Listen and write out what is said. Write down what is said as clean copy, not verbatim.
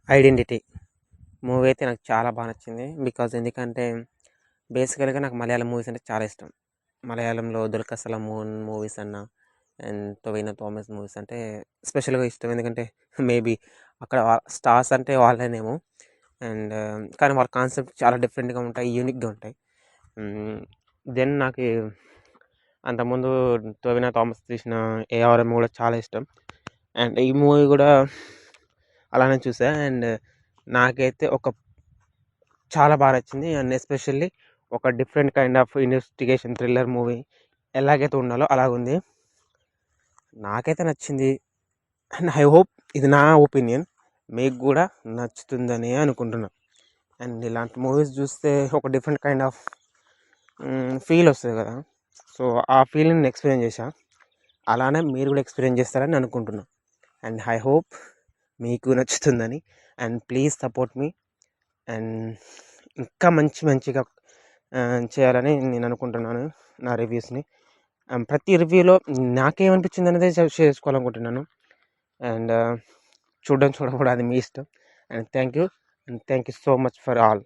Identity movie అయితే నాకు చాలా బాగా నచ్చింది. ఎందుకంటే బేసికల్‌గా నాకు మలయాళం మూవీస్ అంటే చాలా ఇష్టం. మలయాళంలో 'దుల్కర్ సల్మాన్' మూవీస్ అన్నా అండ్ 'టొవినో థామస్' మూవీస్ అంటే స్పెషల్‌గా ఇష్టం. ఎందుకంటే మేబీ అక్కడ స్టార్స్ అంటే వాళ్ళేనేమో. అండ్ కానీ వాళ్ళ కాన్సెప్ట్ చాలా డిఫరెంట్‌గా ఉంటాయి. యూనిక్‌గా ఉంటాయి. దెన్ నాకు అంతకుముందు 'టొవినో థామస్' తీసిన 'ఏఆర్ఎం' కూడా చాలా ఇష్టం. అండ్ ఈ మూవీ కూడా అలానే చూసా. అండ్ నాకైతే చాలా బాగా నచ్చింది. అండ్ ఎస్పెషల్లీ ఒక different kind of investigation thriller movie ఎలాగైతే ఉండాలో అలాగుంది. నాకైతే నచ్చింది. అండ్ ఐ హోప్ ఇది నా ఒపీనియన్ మీకు కూడా నచ్చుతుందని అనుకుంటున్నా. అండ్ ఇలాంటి మూవీస్ చూస్తే ఒక డిఫరెంట్ కైండ్ ఆఫ్ ఫీల్ వస్తుంది కదా. సో ఆ ఫీలింగ్ని ఎక్స్పీరియన్స్ చేశా. అలానే మీరు కూడా ఎక్స్పీరియన్స్ చేస్తారని అనుకుంటున్నా. అండ్ ఐ హోప్ మీకు నచ్చుతుందని. And please support me. And ఇంకా మంచిగా చేయాలని నేను అనుకుంటున్నాను నా రివ్యూస్ని. ప్రతి రివ్యూలో నాకేమనిపించింది అనేది షేర్ చేసుకోవాలనుకుంటున్నాను. అండ్ చూడకూడదు అది మీ ఇష్టం. And thank you so much for all.